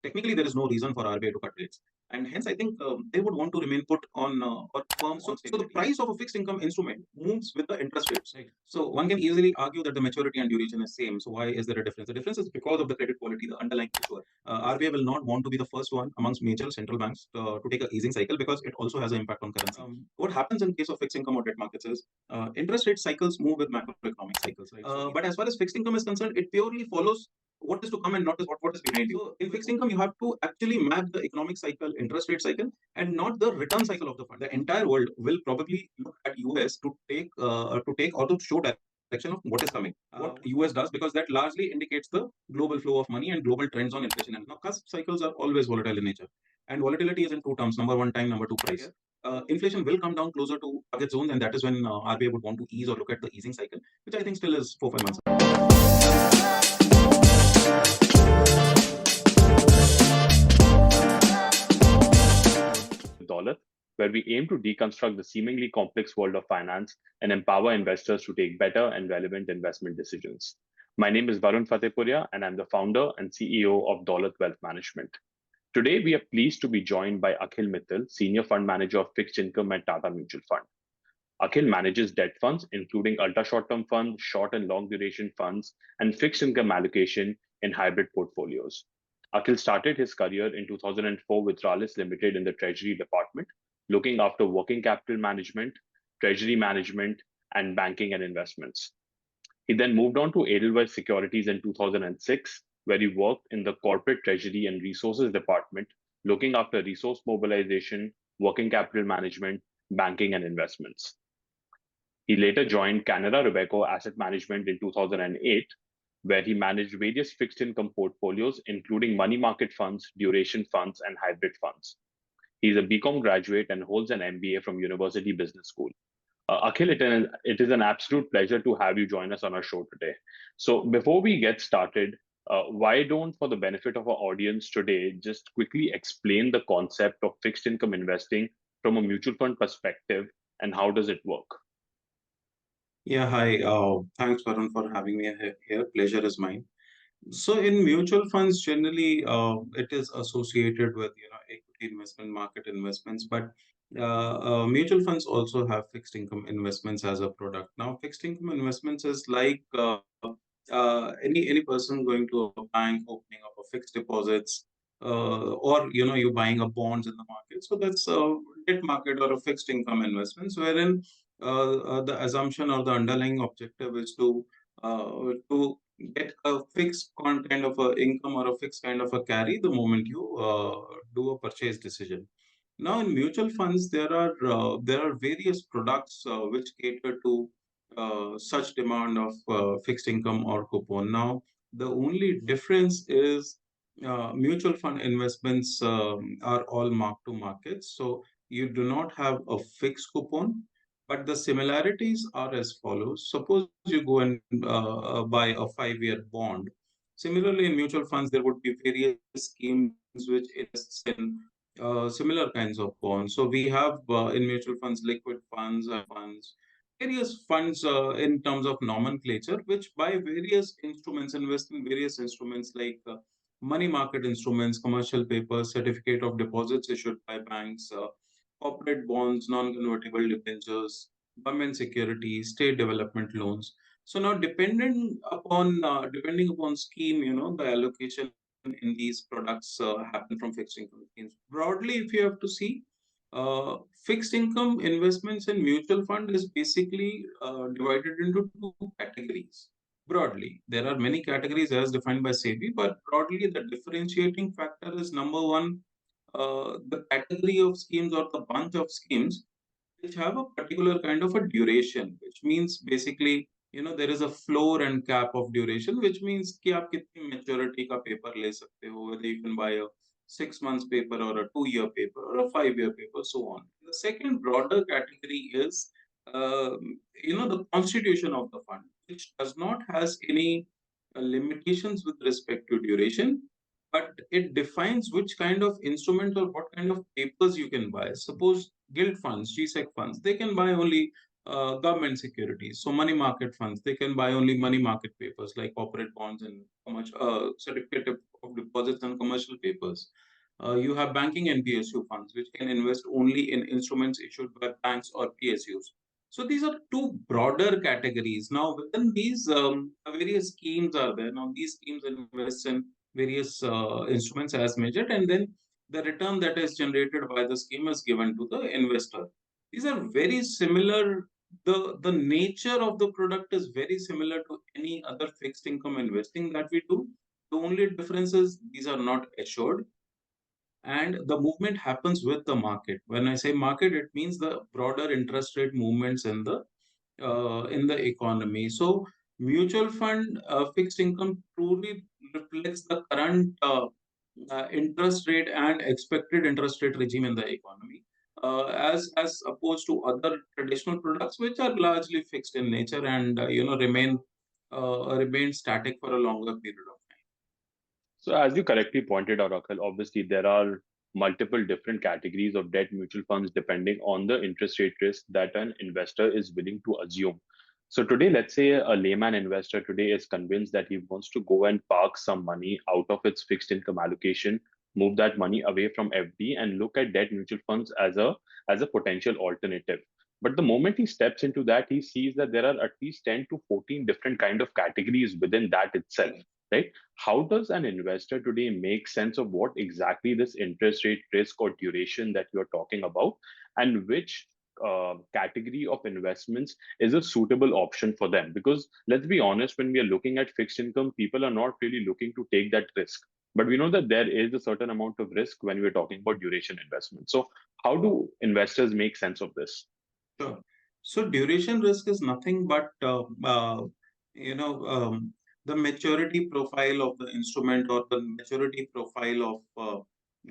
technically there is no reason for RBI to cut rates. And hence, I think they would want to remain put on or firm on stability. So the price of a fixed income instrument moves with the interest rates. Right. So one can easily argue that the maturity and duration is same. So why is there a difference? The difference is because of the credit quality, the underlying issue. RBI will not want to be the first one amongst major central banks to take an easing cycle because it also has an impact on currency. What happens in case of fixed income or debt markets is interest rate cycles move with macroeconomic cycles. Right? But as far as fixed income is concerned, it purely follows what is to come and not what is behind you. So in fixed income, you have to actually map the economic cycle, interest rate cycle, and not the return cycle of the fund. The entire world will probably look at US to take or to show direction of what is coming, what US does, because that largely indicates the global flow of money and global trends on inflation. And now, cusp cycles are always volatile in nature, and volatility is in two terms: number one, time; number two, price. Inflation will come down closer to target zones, and that is when RBI would want to ease or look at the easing cycle, which I think still is 4-5 months. Daulat, where we aim to deconstruct the seemingly complex world of finance and empower investors to take better and relevant investment decisions. My name is Varun Fatehpuria, and I'm the founder and CEO of Daulat Wealth Management. Today, we are pleased to be joined by Akhil Mittal, Senior Fund Manager of Fixed Income at Tata Mutual Fund. Akhil manages debt funds, including ultra short term funds, short and long duration funds, and fixed income allocation in hybrid portfolios. Akhil started his career in 2004 with Rallis Limited in the Treasury Department, looking after working capital management, treasury management, and banking and investments. He then moved on to Edelweiss Securities in 2006, where he worked in the Corporate Treasury and Resources Department, looking after resource mobilization, working capital management, banking, and investments. He later joined Canada Robeco Asset Management in 2008, where he managed various fixed income portfolios, including money market funds, duration funds, and hybrid funds. He's a BCom graduate and holds an MBA from University Business School. Akhil, it is an absolute pleasure to have you join us on our show today. So, before we get started, why don't, for the benefit of our audience today, just quickly explain the concept of fixed income investing from a mutual fund perspective and how does it work? Yeah, hi. Thanks, Varun, for having me here. Pleasure is mine. So, in mutual funds, generally, it is associated with equity investment, market investments, but mutual funds also have fixed income investments as a product. Now, fixed income investments is like any person going to a bank, opening up a fixed deposits, or you buying a bonds in the market. So that's a debt market or a fixed income investments, wherein the assumption or the underlying objective is to get a fixed kind of a income or a fixed kind of a carry the moment you do a purchase decision. Now, in mutual funds, there are various products which cater to such demand of fixed income or coupon. Now, the only difference is mutual fund investments are all mark to market, so you do not have a fixed coupon. But the similarities are as follows. Suppose you go and buy a 5-year bond. Similarly, in mutual funds, there would be various schemes which invests in similar kinds of bonds. So we have in mutual funds, liquid funds, various funds in terms of nomenclature, which buy various instruments, invest in various instruments like money market instruments, commercial papers, certificate of deposits issued by banks, corporate bonds, non-convertible debentures, government securities, state development loans. So now, depending upon scheme, the allocation in these products happen from fixed income schemes. Broadly, if you have to see, fixed income investments in mutual fund is basically divided into two categories. Broadly, there are many categories as defined by SEBI, but broadly, the differentiating factor is number one, the category of schemes or the bunch of schemes which have a particular kind of a duration, which means basically, there is a floor and cap of duration, which means कि आप कितनी maturity का paper ले सकते हो, whether you can buy a 6 months paper or a 2-year paper or a 5-year paper, so on. The second broader category is, the constitution of the fund, which does not has any limitations with respect to duration, but it defines which kind of instrument or what kind of papers you can buy. Suppose gilt funds, GSEC funds, they can buy only government securities. So money market funds, they can buy only money market papers like corporate bonds and commercial certificate of deposits and commercial papers. You have banking and PSU funds, which can invest only in instruments issued by banks or PSUs. So these are two broader categories. Now, within these, various schemes are there. Now, these schemes invest in various instruments as measured, and then the return that is generated by the scheme is given to the investor. These are very similar. The nature of the product is very similar to any other fixed income investing that we do. The only difference is these are not assured, and the movement happens with the market. When I say market, it means the broader interest rate movements in the economy. So mutual fund fixed income truly reflects the current interest rate and expected interest rate regime in the economy, as opposed to other traditional products which are largely fixed in nature and remain static for a longer period of time. So, as you correctly pointed out, Akhil, obviously there are multiple different categories of debt mutual funds depending on the interest rate risk that an investor is willing to assume. So, today, let's say a layman investor today is convinced that he wants to go and park some money out of its fixed income allocation, move that money away from FD, and look at debt mutual funds as a potential alternative. But the moment he steps into that, he sees that there are at least 10 to 14 different kind of categories within that itself, right? How does an investor today make sense of what exactly this interest rate risk or duration that you're talking about, and which category of investments is a suitable option for them? Because let's be honest, when we are looking at fixed income, people are not really looking to take that risk. But we know that there is a certain amount of risk when we're talking about duration investment. So, how do investors make sense of this? Sure. So duration risk is nothing but you know um, the maturity profile of the instrument or the maturity profile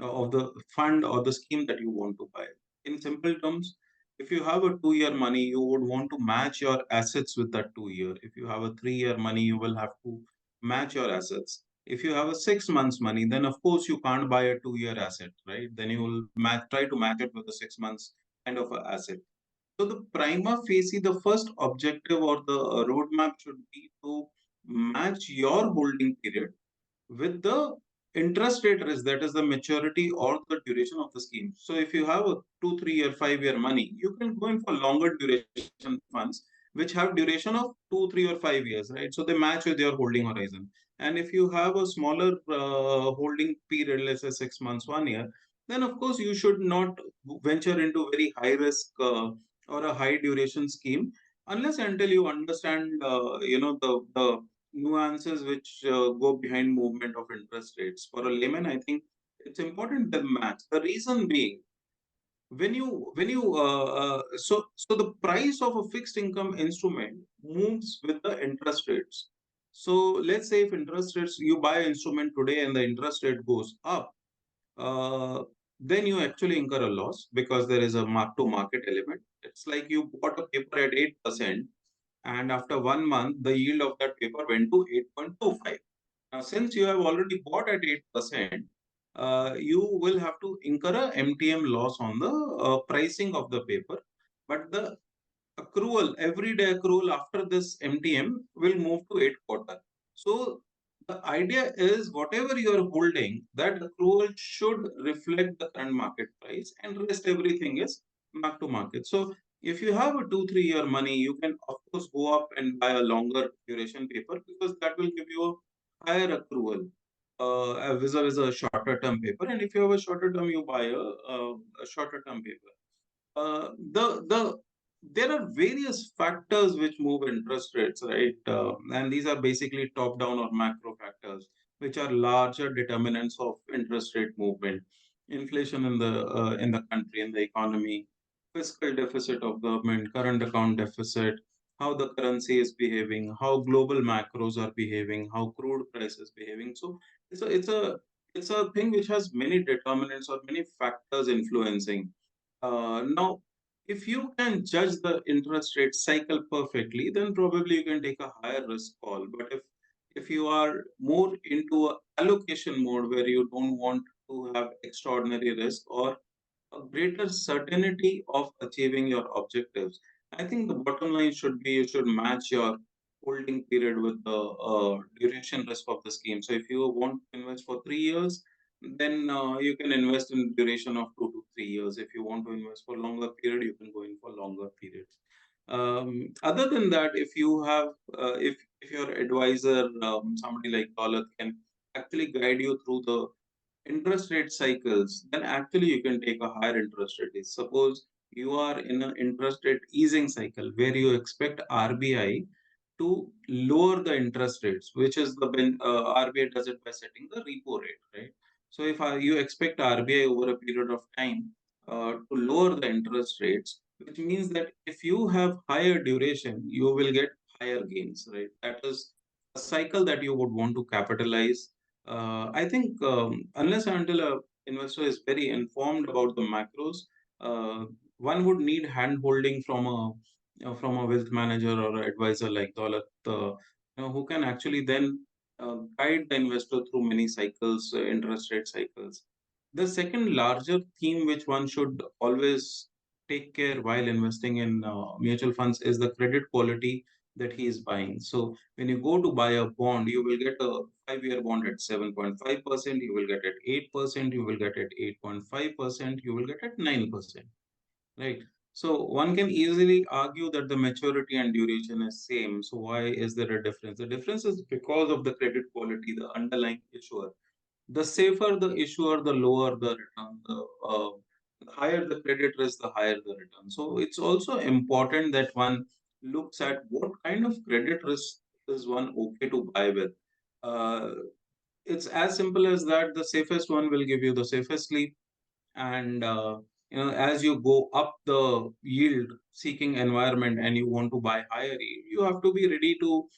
of the fund or the scheme that you want to buy. In simple terms, if you have a 2 year money, you would want to match your assets with that 2 year. If you have a 3 year money, you will have to match your assets. If you have a 6 months money, then of course you can't buy a 2 year asset, right? Then you will try to match it with a 6 months kind of a asset. So the prima facie, the first objective or the roadmap should be to match your holding period with the interest rate risk, that is the maturity or the duration of the scheme. So if you have a 2, 3 year, 5 year money, you can go in for longer duration funds which have duration of 2, 3 or 5 years, right? So they match with your holding horizon. And if you have a smaller holding period, let's say 6 months, 1 year, then of course you should not venture into very high risk or a high duration scheme unless until you understand the nuances which go behind movement of interest rates. For a layman, I think it's important to match. The reason being, so the price of a fixed income instrument moves with the interest rates. So let's say if interest rates, you buy an instrument today and the interest rate goes up, uh, then you actually incur a loss because there is a mark to market element. It's like you bought a paper at 8%, and after 1 month, the yield of that paper went to 8.25. Now, since you have already bought at 8%, you will have to incur a MTM loss on the pricing of the paper. But the accrual, everyday accrual after this MTM will move to 8 quarter. So the idea is whatever you are holding, that accrual should reflect the current market price, and rest everything is mark to market. So if you have a 2, 3 year money, you can of course go up and buy a longer duration paper because that will give you a higher accrual vis-a-vis a shorter term paper. And if you have a shorter term, you buy a shorter term paper. The There are various factors which move interest rates, right? And these are basically top down or macro factors which are larger determinants of interest rate movement. Inflation in the country, in the economy, fiscal deficit of government, current account deficit, how the currency is behaving, how global macros are behaving, how crude price is behaving. So it's a thing which has many determinants or many factors influencing. Now, if you can judge the interest rate cycle perfectly, then probably you can take a higher risk call. But if you are more into a allocation mode where you don't want to have extraordinary risk or a greater certainty of achieving your objectives, I think the bottom line should be you should match your holding period with the duration risk of the scheme. So if you want to invest for 3 years, then you can invest in duration of 2 to 3 years. If you want to invest for longer period, you can go in for longer periods. Other than that, if you have, if your advisor, somebody like Daulat, can actually guide you through the interest rate cycles, then actually you can take a higher interest rate. Suppose you are in an interest rate easing cycle where you expect RBI to lower the interest rates, which is RBI does it by setting the repo rate, right? So if you expect RBI over a period of time to lower the interest rates, which means that if you have higher duration, you will get higher gains, right? That is a cycle that you would want to capitalize. I think unless and until a investor is very informed about the macros, uh, one would need hand holding from a wealth manager or an advisor like Daulat, who can actually then guide the investor through many cycles, interest rate cycles. The second larger theme which one should always take care while investing in mutual funds is the credit quality that he is buying. So when you go to buy a bond, you will get a 5 year bond at 7.5%, you will get at 8%, you will get at 8.5%, you will get at 9%. Right. So one can easily argue that the maturity and duration is same. So why is there a difference? The difference is because of the credit quality, the underlying issuer. The safer the issuer, the lower the return. The higher the credit risk, the higher the return. So it's also important that one looks at what kind of credit risk is one okay to buy with. Uh, it's as simple as that. The safest one will give you the safest sleep, and as you go up the yield seeking environment and you want to buy higher yield, you have to be ready to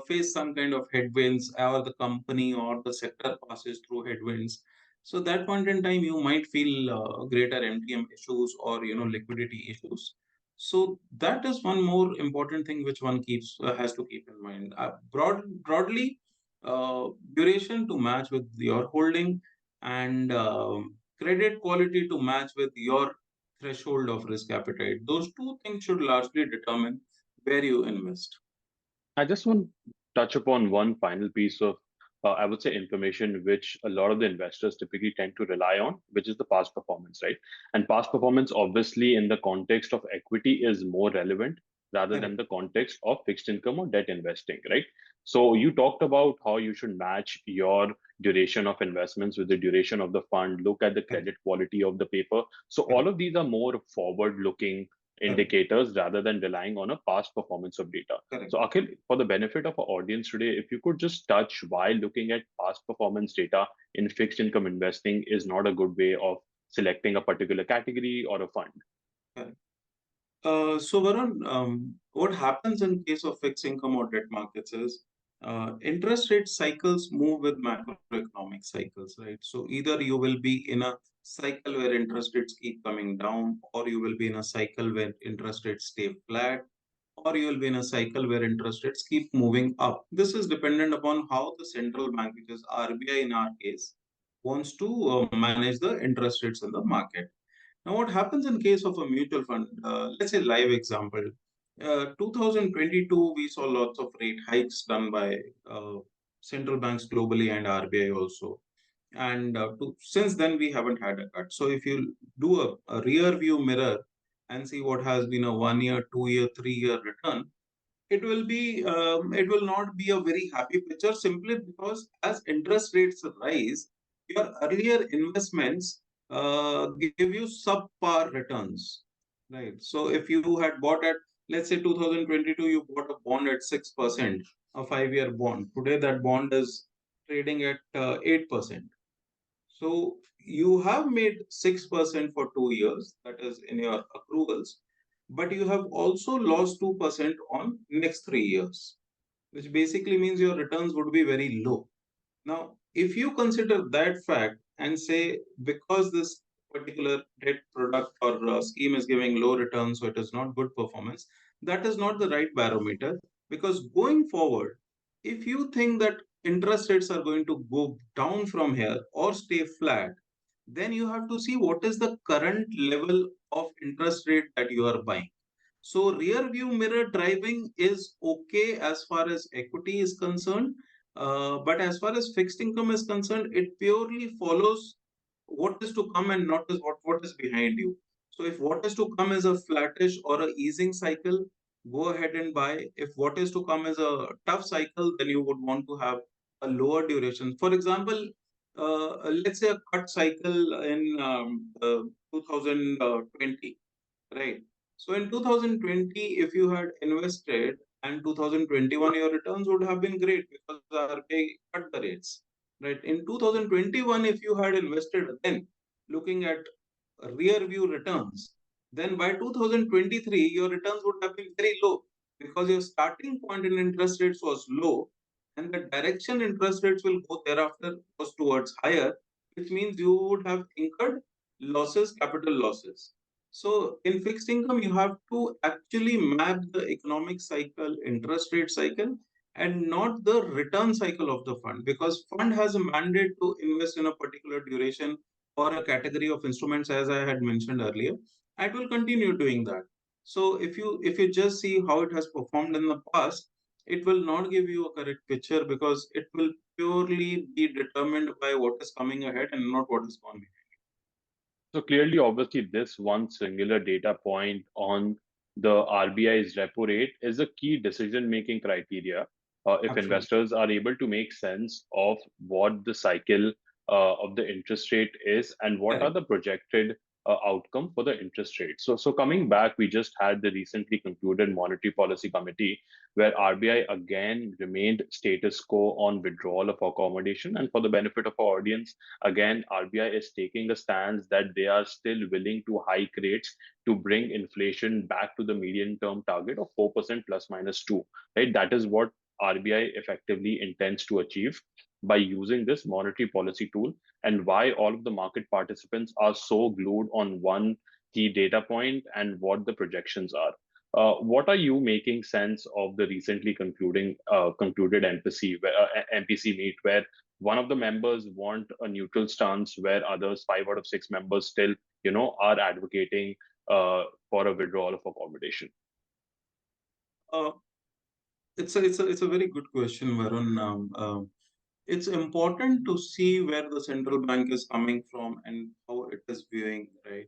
face some kind of headwinds, or the company or the sector passes through headwinds. So that point in time you might feel greater MTM issues or liquidity issues. So that is one more important thing which one keeps has to keep in mind. Broadly, duration to match with your holding, and credit quality to match with your threshold of risk appetite. Those two things should largely determine where you invest. I just want to touch upon one final piece of, I would say, information which a lot of the investors typically tend to rely on, which is the past performance, right? And past performance, obviously, in the context of equity, is more relevant rather than Correct. the context of fixed income or debt investing, right? So you talked about how you should match your duration of investments with the duration of the fund, look at the Correct. credit quality of the paper. So all Correct. of these are more forward-looking Correct. indicators rather than relying on a past performance of data. Correct. So, Akhil, for the benefit of our audience today, if you could just touch why looking at past performance data in fixed income investing is not a good way of selecting a particular category or a fund. Correct. So, Varun, what happens in case of fixed income or debt markets is interest rate cycles move with macroeconomic cycles, right? So, either you will be in a cycle where interest rates keep coming down, or you will be in a cycle where interest rates stay flat, or you will be in a cycle where interest rates keep moving up. This is dependent upon how the central bank, which is RBI in our case, wants to manage the interest rates in the market. Now, what happens in case of a mutual fund? Let's say live example. 2022, we saw lots of rate hikes done by central banks globally and RBI also. And since then, we haven't had a cut. So if you do a rear view mirror and see what has been a 1 year, 2 year, 3 year return, it will not be a very happy picture, simply because as interest rates rise, your earlier investments give you subpar returns, right? So if you had bought at, let's say, 2022, you bought a bond at 6%, a 5 year bond. Today that bond is trading at 8%. So you have made 6% for 2 years, that is in your accruals, but you have also lost 2% on next 3 years, which basically means your returns would be very low. Now, if you consider that fact and say, because this particular debt product or scheme is giving low returns, so it is not good performance, that is not the right barometer. Because going forward, if you think that interest rates are going to go down from here or stay flat, then you have to see what is the current level of interest rate that you are buying. So rear view mirror driving is okay as far as equity is concerned, but as far as fixed income is concerned, it purely follows what is to come and not is what is behind you. So if what is to come is a flattish or a easing cycle, go ahead and buy. If what is to come is a tough cycle, then you would want to have a lower duration. For example, let's say a cut cycle in 2020. Right. So in 2020, if you had invested and 2021, your returns would have been great because the RBI cut the rates. Right. In 2021, if you had invested then, looking at rear view returns, then by 2023, your returns would have been very low because your starting point in interest rates was low and the direction interest rates will go thereafter was towards higher, which means you would have incurred losses, capital losses. So in fixed income, you have to actually map the economic cycle, interest rate cycle, and not the return cycle of the fund because fund has a mandate to invest in a particular duration or a category of instruments as I had mentioned earlier. It will continue doing that. So if you just see how it has performed in the past, it will not give you a correct picture because it will purely be determined by what is coming ahead and not what is gone So clearly, obviously, this one singular data point on the RBI's repo rate is a key decision-making criteria. If behind. investors are able to make sense of what the cycle of the interest rate is and what are Absolutely. the projected outcome for the interest rate. So coming back, we just had the recently concluded Monetary Policy Committee where RBI again remained status quo on withdrawal of accommodation. And for the benefit of our audience, again, RBI is taking a stance that they are still willing to hike rates to bring inflation back to the medium term target of 4% plus minus 2, right? That is what RBI effectively intends to achieve by using this monetary policy tool, and why all of the market participants are so glued on one key data point and what the projections are. What are you making sense of the recently concluded MPC meet, where one of the members want a neutral stance, where others, 5 out of 6 members, still are advocating for a withdrawal of accommodation? Uh, it's a very good question, Varun. It's important to see where the central bank is coming from and how it is viewing, right?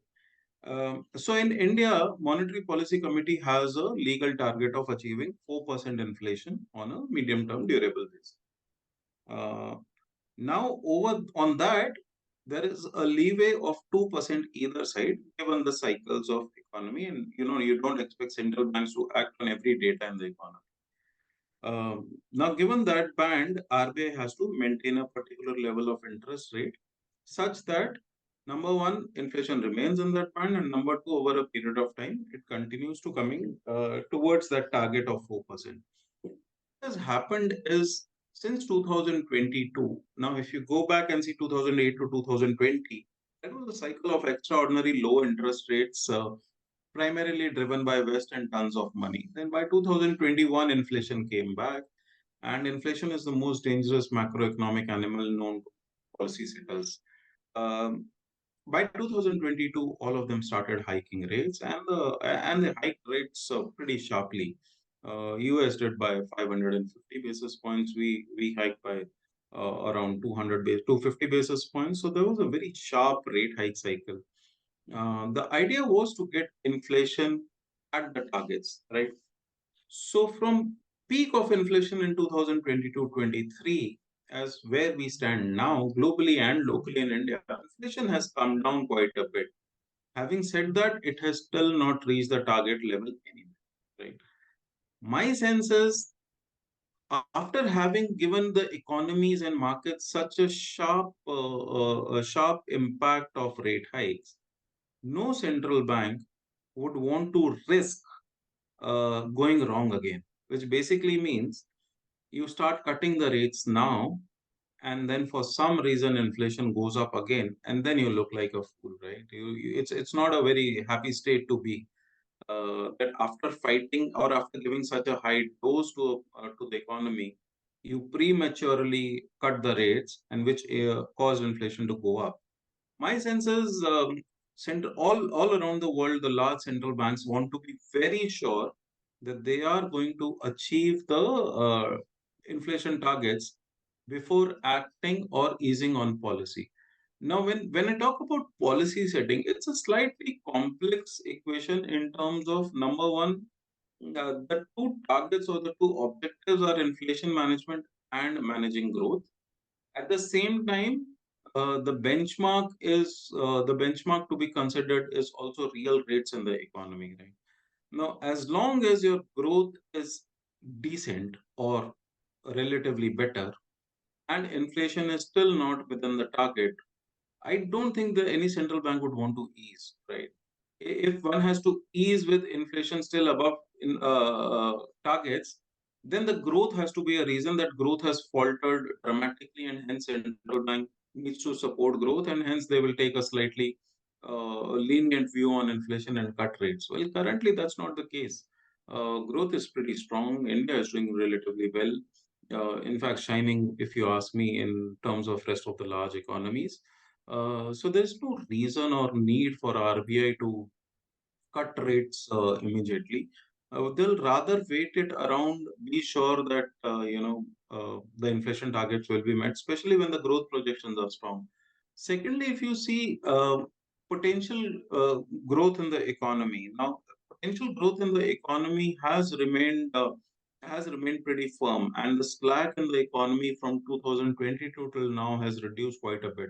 So in India, Monetary Policy Committee has a legal target of achieving 4% inflation on a medium-term durable basis. Uh, Now, over on that, there is a leeway of 2% either side, given the cycles of economy, and you don't expect central banks to act on every data in the economy. Now, given that band, RBI has to maintain a particular level of interest rate such that number one, inflation remains in that band, and number two, over a period of time, it continues to coming towards that target of 4%. What has happened is since 2022, now if you go back and see 2008 to 2020, that was a cycle of extraordinary low interest rates, primarily driven by West and tons of money. Then by 2021, inflation came back, and inflation is the most dangerous macroeconomic animal known to policy setters. Um, by 2022, all of them started hiking rates, and they hiked rates pretty sharply. US did by 550 basis points. We hiked by around 250 basis points. So there was a very sharp rate hike cycle. The idea was to get inflation at the targets, right? So from peak of inflation in 2022-23, as where we stand now, globally and locally in India, inflation has come down quite a bit. Having said that, it has still not reached the target level anyway, right? My sense is after having given the economies and markets such a sharp impact of rate hikes, no central bank would want to risk going wrong again, which basically means you start cutting the rates now, and then for some reason inflation goes up again, and then you look like a fool, right? It's not a very happy state to be. That after fighting or after giving such a high dose to the economy, you prematurely cut the rates, and which caused inflation to go up. My sense is all around the world, the large central banks want to be very sure that they are going to achieve the inflation targets before acting or easing on policy. Now, when I talk about policy setting, it's a slightly complex equation in terms of number one, the two targets or the two objectives are inflation management and managing growth. At the same time, the benchmark to be considered is also real rates in the economy, right? Now, as long as your growth is decent or relatively better, and inflation is still not within the target, I don't think that any central bank would want to ease, right? If one has to ease with inflation still above in targets, then the growth has to be a reason that growth has faltered dramatically, and hence central bank needs to support growth, and hence they will take a slightly lenient view on inflation and cut rates. Well, currently that's not the case. Growth is pretty strong. India is doing relatively well. In fact, shining, if you ask me, in terms of rest of the large economies. So there's no reason or need for RBI to cut rates immediately. They'll rather wait it around, be sure that the inflation targets will be met, especially when the growth projections are strong. Secondly, if you see potential growth in the economy, now potential growth in the economy has remained pretty firm, and the slack in the economy from 2022 till now has reduced quite a bit.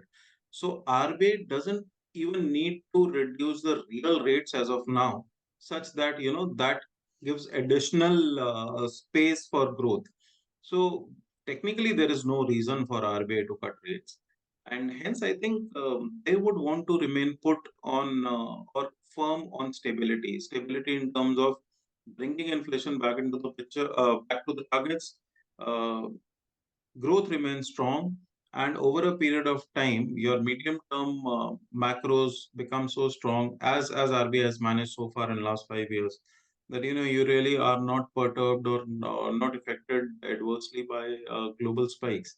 So RBI doesn't even need to reduce the real rates as of now, such that that gives additional space for growth. So technically, there is no reason for RBI to cut rates, and hence I think they would want to remain put on or firm on stability in terms of bringing inflation back into the picture, back to the targets. Uh, Growth remains strong, and over a period of time your medium term macros become so strong, as RBI has managed so far in last 5 years, that you really are not perturbed or not affected adversely by global spikes.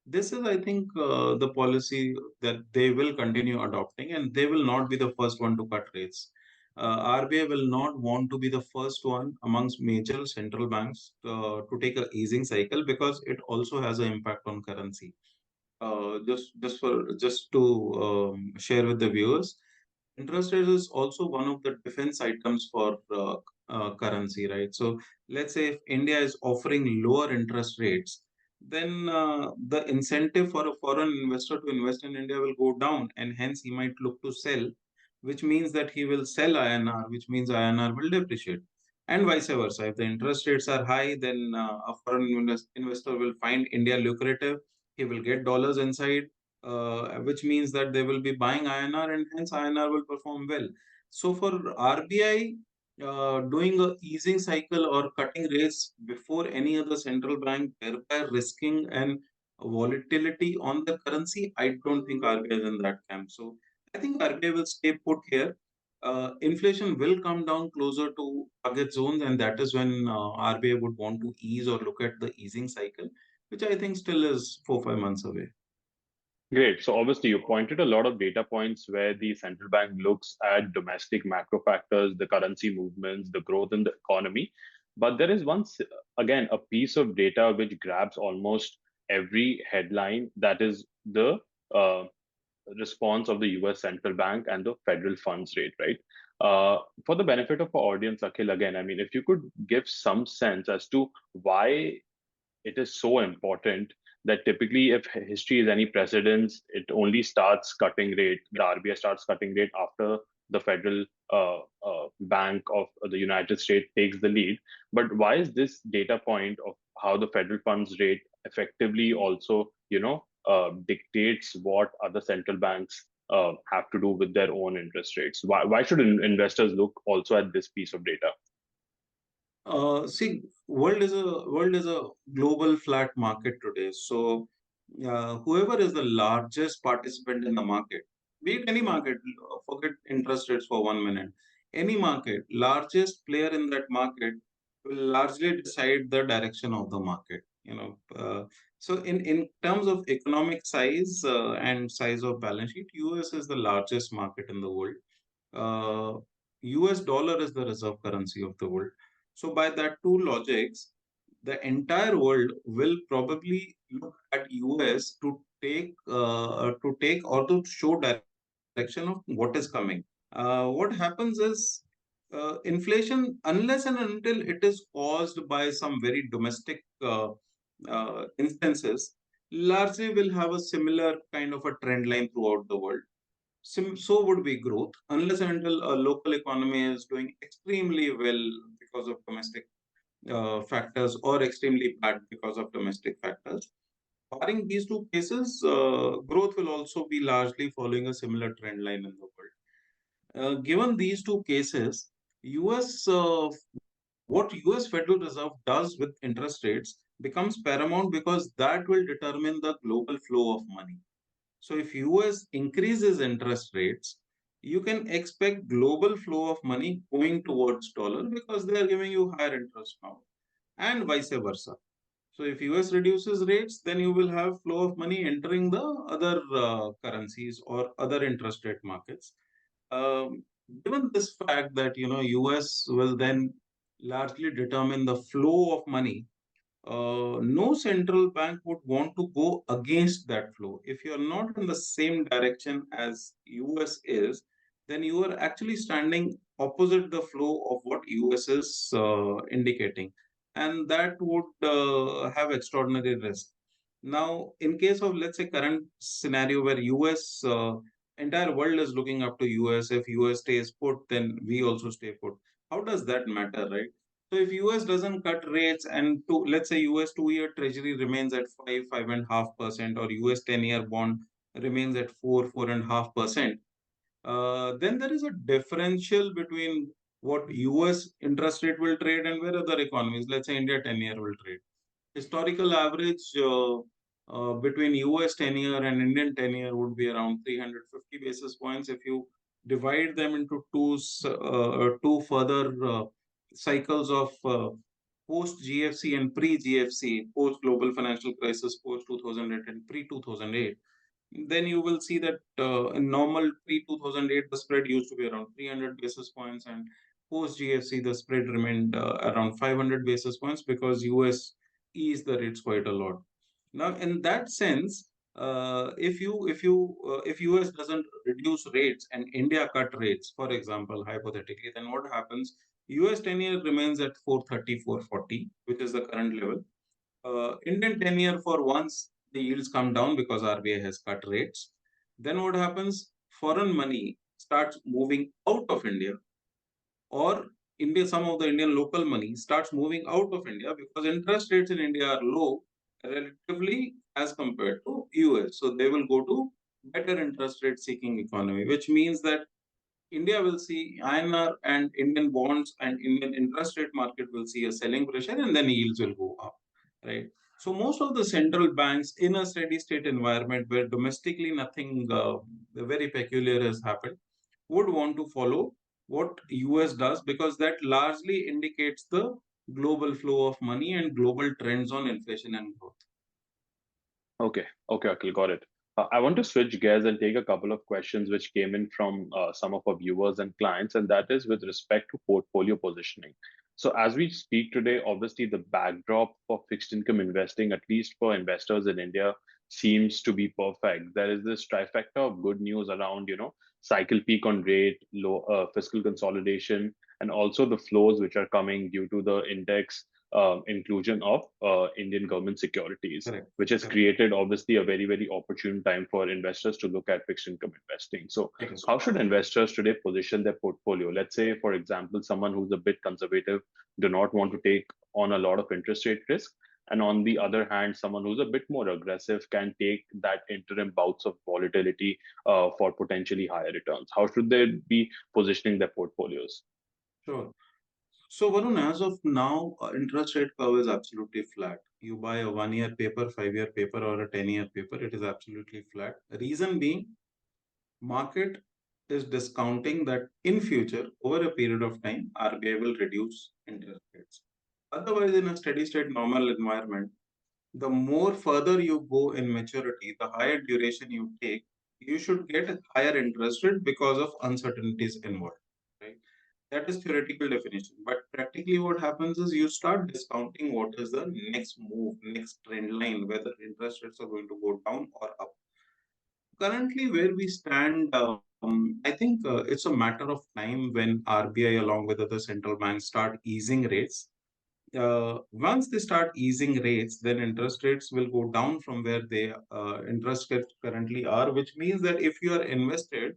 This is, I think, the policy that they will continue adopting, and they will not be the first one to cut rates. RBI will not want to be the first one amongst major central banks to take a easing cycle, because it also has an impact on currency. Just to share with the viewers, interest rate is also one of the defense items for currency, right? So let's say if India is offering lower interest rates, then the incentive for a foreign investor to invest in India will go down, and hence he might look to sell, which means that he will sell INR, which means INR will depreciate. And vice versa. If the interest rates are high, then a foreign investor will find India lucrative. He will get dollars inside, which means that they will be buying INR, and hence INR will perform well. So for RBI, doing a easing cycle or cutting rates before any other central bank, thereby risking an volatility on the currency, I don't think RBI is in that camp. So I think RBI will stay put here. Inflation will come down closer to target zones, and that is when RBI would want to ease or look at the easing cycle, which I think still is 4 5 months away. Great. So obviously, you pointed a lot of data points where the central bank looks at domestic macro factors, the currency movements, the growth in the economy. But there is again, a piece of data which grabs almost every headline, that is the uh, response of the US central bank and the federal funds rate, right? For the benefit of our audience, Akhil, again, I mean, if you could give some sense as to why it is so important that typically if history is any precedence, it only starts cutting rate, the RBI starts cutting rate after the federal bank of the United States takes the lead. But why is this data point of how the federal funds rate effectively also dictates what other central banks have to do with their own interest rates? Why should investors look also at this piece of data? See, world is a global flat market today. So, whoever is the largest participant in the market, be it any market, forget interest rates for 1 minute. Any market, largest player in that market will largely decide the direction of the market. So in terms of economic size and size of balance sheet, US is the largest market in the world. uh, US dollar is the reserve currency of the world. So by that two logics, the entire world will probably look at US to take or to show direction of what is coming. What happens is inflation, unless and until it is caused by some very domestic instances, largely will have a similar kind of a trend line throughout the world. So would be growth, unless and until a local economy is doing extremely well because of domestic factors or extremely bad because of domestic factors. Barring these two cases, growth will also be largely following a similar trend line in the world. Given these two cases, US what US Federal Reserve does with interest rates becomes paramount because that will determine the global flow of money. So if US increases interest rates, you can expect global flow of money going towards dollar because they are giving you higher interest now, and vice versa. So if US reduces rates, then you will have flow of money entering the other currencies or other interest rate markets. Um, Given this fact that US will then largely determine the flow of money, no central bank would want to go against that flow. If you are not in the same direction as US is, then you are actually standing opposite the flow of what US is indicating, and that would have extraordinary risk. Now, in case of, let's say, current scenario where US entire world is looking up to US, if US stays put, then we also stay put. How does that matter, right? So if US doesn't cut rates, and to let's say US 2-year treasury remains at 5.5%, or US 10-year bond remains at 4.5%, then there is a differential between what US interest rate will trade and where other economies, let's say India 10-year will trade. Historical average between US 10-year and Indian 10-year would be around 350 basis points. If you divide them into two further cycles of post GFC and pre GFC, post global financial crisis, post 2008 and pre 2008, then you will see that in normal pre 2008, the spread used to be around 300 basis points, and post GFC, the spread remained around 500 basis points because US eased the rates quite a lot. Now, in that sense, if US doesn't reduce rates and India cut rates, for example, hypothetically, then what happens? US 10-year remains at 430, 440, which is the current level. Indian 10-year, for once, the yields come down because RBI has cut rates. Then what happens? Foreign money starts moving out of India, or India, some of the Indian local money starts moving out of India because interest rates in India are low relatively as compared to US. So they will go to better interest rate seeking economy, which means that India will see INR and Indian bonds and Indian interest rate market will see a selling pressure, and then yields will go up, right? So most of the central banks in a steady state environment where domestically nothing very peculiar has happened would want to follow what US does because that largely indicates the global flow of money and global trends on inflation and growth. Okay, okay, Akhil, got it. I want to switch gears and take a couple of questions which came in from some of our viewers and clients, and that is with respect to portfolio positioning. So, as we speak today, obviously the backdrop for fixed income investing, at least for investors in India, seems to be perfect. There is this trifecta of good news around, cycle peak on rate, low fiscal consolidation, and also the flows which are coming due to the index inclusion of Indian government securities, Correct. which has Correct. created obviously a very, very opportune time for investors to look at fixed income investing. So, Correct. how should investors today position their portfolio? Let's say, for example, someone who's a bit conservative, do not want to take on a lot of interest rate risk. And on the other hand, someone who's a bit more aggressive can take that interim bouts of volatility for potentially higher returns. How should they be positioning their portfolios? Sure. So, Varun, as of now, interest rate curve is absolutely flat. You buy a 1-year paper, 5-year paper, or a 10-year paper, it is absolutely flat. Reason being, market is discounting that in future, over a period of time, RBI will reduce interest rates. Otherwise, in a steady state normal environment, The more further you go in maturity, the higher duration you take, you should get a higher interest rate because of uncertainties involved. Right? That is theoretical definition. But practically what happens is you start discounting what is the next move, next trend line, whether interest rates are going to go down or up. Currently, where we stand, I think it's a matter of time when RBI, along with other central banks, start easing rates. Once they start easing rates, then interest rates will go down from where they interest rates currently are, which means that if you are invested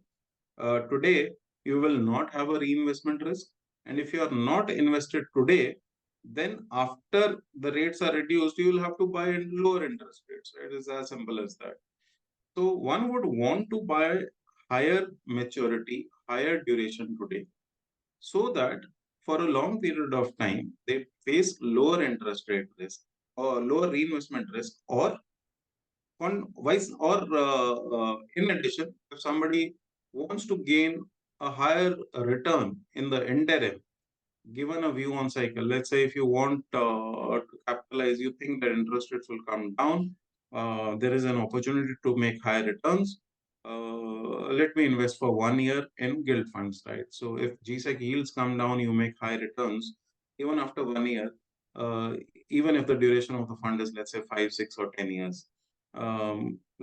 today, you will not have a reinvestment risk. And if you are not invested today, then after the rates are reduced, you will have to buy in lower interest rates. It is as simple as that. So one would want to buy higher maturity, higher duration today, so that for a long period of time they face lower interest rate risk or lower reinvestment risk, or in addition, if somebody wants to gain a higher return in the interim, given a view on cycle, let's say if you want to capitalize, you think that interest rates will come down, there is an opportunity to make higher returns. Let me invest for 1 year in gilt funds, right? So if GSEC yields come down, you make high returns even after 1 year, uh, even if the duration of the fund is, let's say, 5, 6, or 10 years.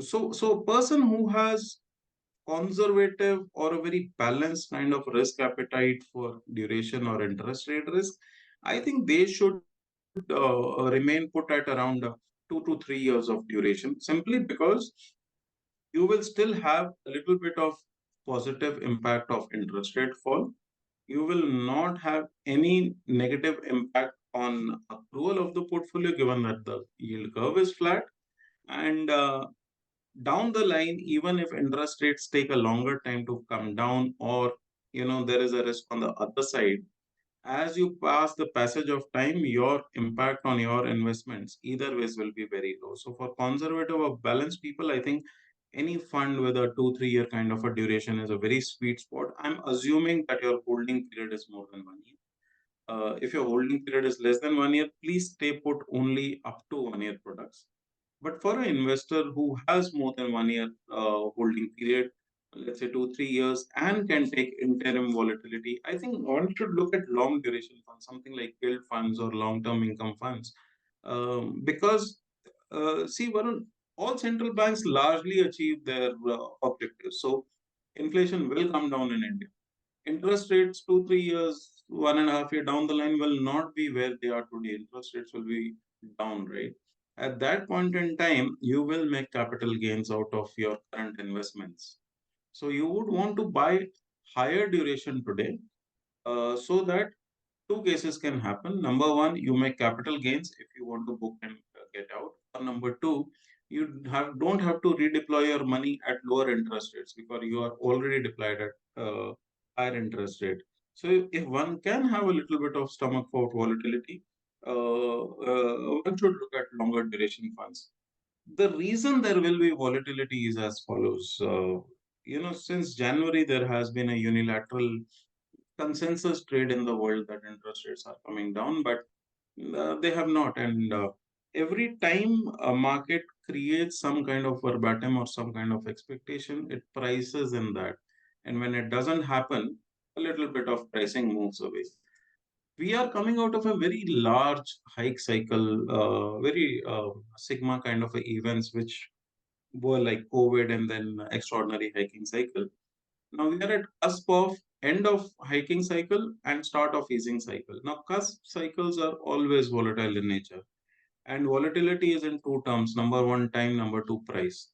So a person who has conservative or a very balanced kind of risk appetite for duration or interest rate risk, I think they should remain put at around 2 to 3 years of duration, simply because you will still have a little bit of positive impact of interest rate fall. You will not have any negative impact on accrual of the portfolio given that the yield curve is flat. And down the line, even if interest rates take a longer time to come down, or there is a risk on the other side, as you pass the passage of time, your impact on your investments either ways will be very low. So for conservative or balanced people, I think any fund with a 2 3 year kind of a duration is a very sweet spot. I'm assuming that your holding period is more than 1 year. If your holding period is less than 1 year, please stay put only up to 1 year products. But for an investor who has more than 1 year holding period, let's say 2 3 years, and can take interim volatility, I think one should look at long duration funds, something like gilt funds or long term income funds. Because, see, Varun, all central banks largely achieve their objectives. So inflation will come down in India. Interest rates 2 3 years, 1.5 year down the line will not be where they are today. Interest rates will be down, right? At that point in time, you will make capital gains out of your current investments. So you would want to buy higher duration today, so that two cases can happen. Number one, you make capital gains if you want to book and get out. Or number two, you don't have to redeploy your money at lower interest rates because you are already deployed at higher interest rate. So if one can have a little bit of stomach for volatility, one should look at longer duration funds. The reason there will be volatility is as follows. Since January, there has been a unilateral consensus trade in the world that interest rates are coming down, but they have not. And every time a market creates some kind of verbatim or some kind of expectation, it prices in that. And when it doesn't happen, a little bit of pricing moves away. We are coming out of a very large hike cycle, very sigma kind of events, which were like COVID and then extraordinary hiking cycle. Now we are at cusp of end of hiking cycle and start of easing cycle. Now cusp cycles are always volatile in nature, and volatility is in two terms: number one, time; number two, price.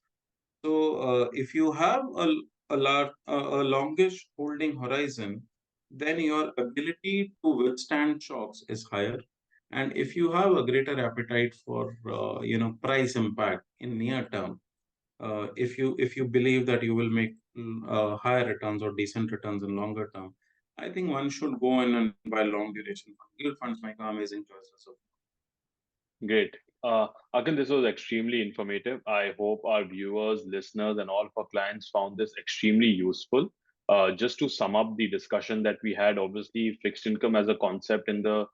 So if you have a longish holding horizon, then your ability to withstand shocks is higher. And if you have a greater appetite for price impact in near term, if you believe that you will make higher returns or decent returns in longer term, I think one should go in and buy long duration funds. Yield funds make amazing choices. So Great. Akhil, this was extremely informative. I hope our viewers, listeners, and all of our clients found this extremely useful. Just to sum up the discussion that we had, obviously, fixed income as a concept in the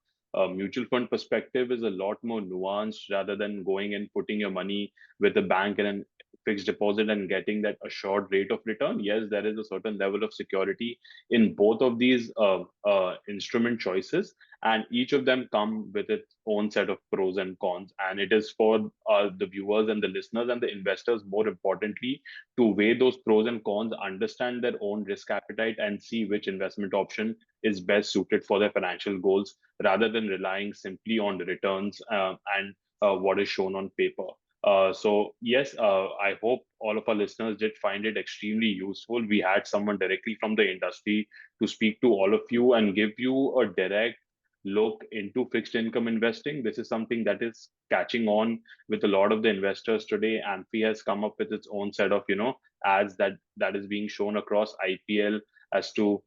mutual fund perspective is a lot more nuanced rather than going and putting your money with a bank and a fixed deposit and getting that assured rate of return. Yes, there is a certain level of security in both of these instrument choices, and each of them come with its own set of pros and cons. And it is for the viewers and the listeners and the investors, more importantly, to weigh those pros and cons, understand their own risk appetite, and see which investment option is best suited for their financial goals, rather than relying simply on the returns and what is shown on paper. So yes, I hope all of our listeners did find it extremely useful. We had someone directly from the industry to speak to all of you and give you a direct look into fixed income investing. This is something that is catching on with a lot of the investors today. Amphi has come up with its own set of ads that is being shown across IPL as to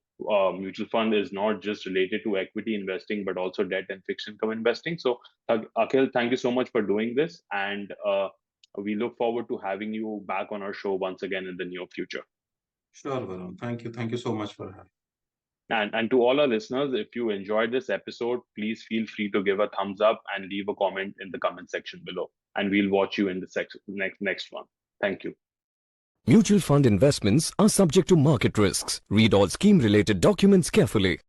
mutual fund is not just related to equity investing but also debt and fixed income investing. So Akhil, thank you so much for doing this, and we look forward to having you back on our show once again in the near future. Sure, Varun. Thank you. Thank you so much for having. And to all our listeners, if you enjoyed this episode, please feel free to give a thumbs up and leave a comment in the comment section below. And we'll watch you in the next one. Thank you. Mutual fund investments are subject to market risks. Read all scheme related documents carefully.